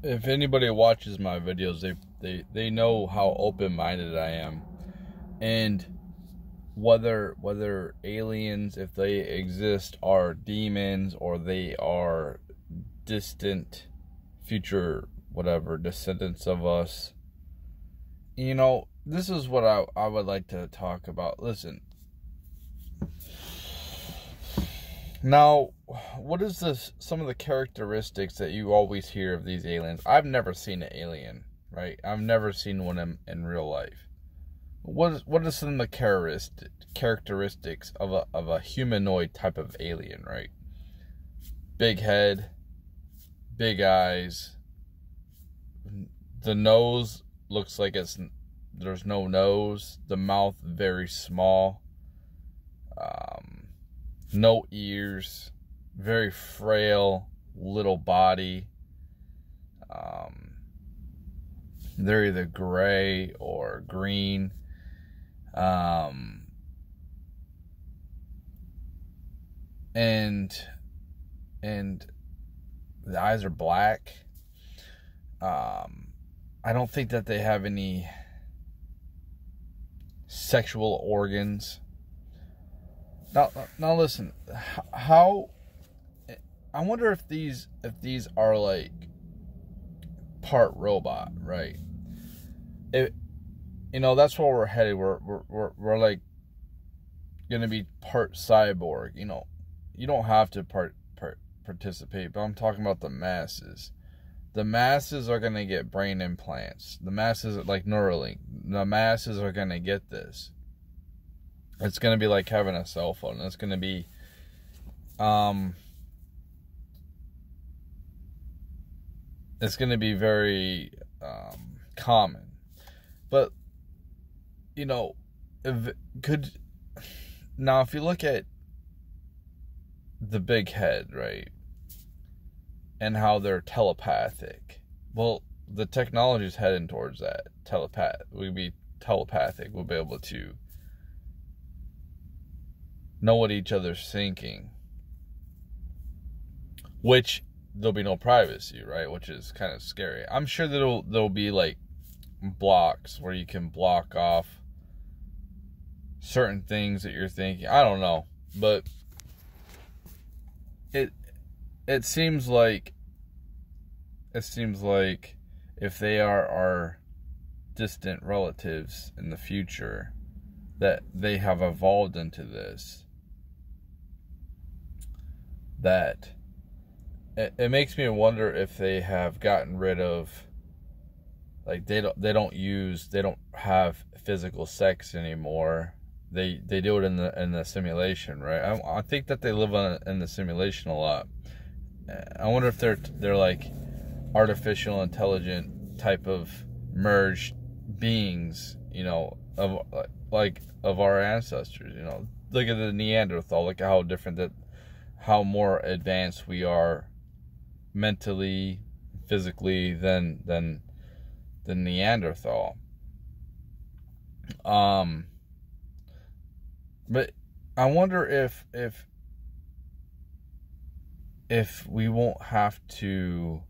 if anybody watches my videos, they know how open-minded I am. And whether aliens, if they exist, are demons or they are distant future whatever descendants of us, this is what I would like to talk about. Listen, now, what is some of the characteristics that you always hear of these aliens? I've never seen an alien, right? I've never seen one in real life. What are some of the characteristics of a humanoid type of alien, right? Big head, big eyes. The nose looks like there's no nose. The mouth very small. No ears. Very frail little body. They're either gray or green. And the eyes are black. I don't think that they have any sexual organs. Now listen. How? I wonder if these are like part robot, right? That's where we're headed. We're like gonna be part cyborg. You don't have to participate, but I'm talking about the masses. The masses are going to get brain implants. The masses, like Neuralink, the masses are going to get this. It's going to be like having a cell phone. It's going to be, very common. But, if you look at the big head, right? And how they're telepathic. Well, the technology is heading towards that. We'd be telepathic. We'll be able to know what each other's thinking. Which there'll be no privacy, right? Which is kind of scary. I'm sure there'll be like blocks where you can block off certain things that you're thinking. I don't know, but it seems like if they are our distant relatives in the future, that they have evolved into this, that it makes me wonder if they have gotten rid of, like, they don't have physical sex anymore. They do it in the simulation, right? I think that they live in the simulation a lot. I wonder if they're like artificial intelligent type of merged beings, of our ancestors. Look at the Neanderthal. Look at how different how more advanced we are mentally, physically than the Neanderthal. But I wonder if we won't have to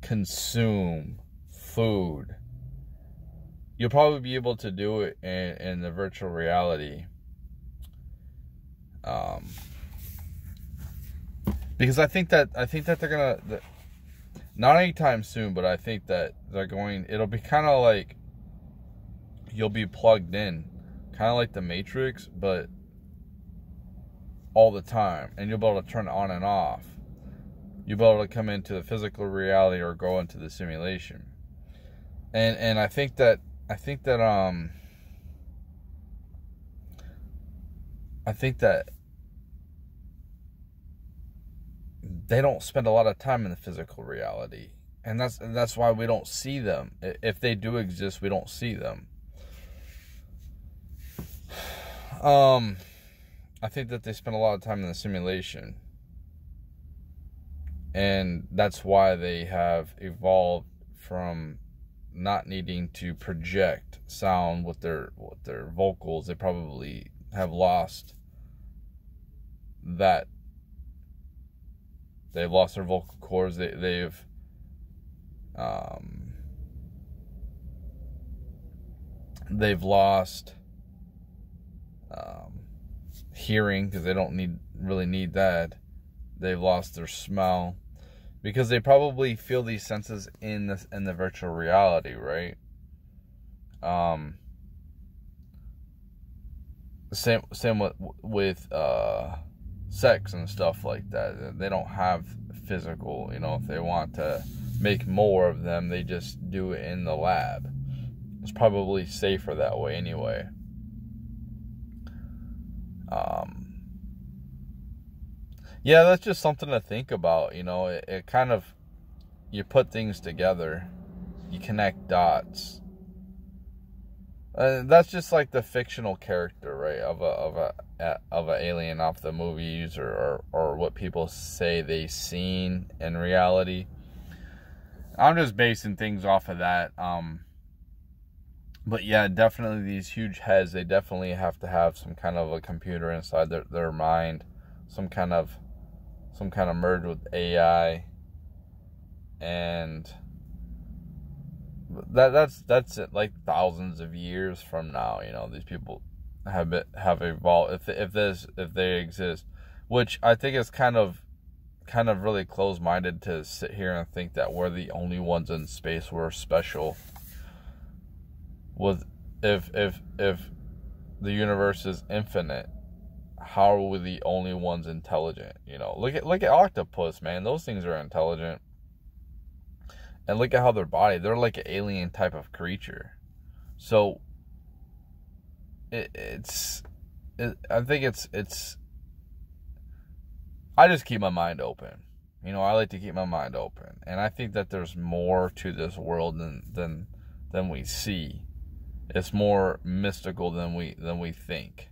consume food. You'll probably be able to do it in the virtual reality. Because I think that they're gonna, not anytime soon, but I think that it'll be kind of like you'll be plugged in, kind of like the Matrix, but all the time, and you'll be able to turn it on and off. You'll be able to come into the physical reality or go into the simulation. And I think that they don't spend a lot of time in the physical reality, and that's why we don't see them. If they do exist, we don't see them. I think that they spend a lot of time in the simulation, and that's why they have evolved from not needing to project sound with their vocals. They probably have lost that. They've lost their vocal cords. They've They've lost hearing because they don't really need that. They've lost their smell because they probably feel these senses in the virtual reality, right? Same with sex and stuff like that. They don't have physical, if they want to make more of them, they just do it in the lab. It's probably safer that way anyway. Yeah, that's just something to think about. It kind of, you put things together, you connect dots. That's just like the fictional character, right, of a alien off the movies, or what people say they've seen in reality. I'm just basing things off of that. But yeah, definitely these huge heads, they definitely have to have some kind of a computer inside their mind, some kind of merge with AI, and that's it. Like thousands of years from now, these people have evolved if they exist, which I think is kind of really close-minded to sit here and think that we're the only ones in space. We're special. If the universe is infinite, how are we the only ones intelligent? Look at octopus, man. Those things are intelligent. And look at how they're like an alien type of creature. So I think it's I just keep my mind open. I like to keep my mind open, and I think that there's more to this world than we see. It's more mystical than we think.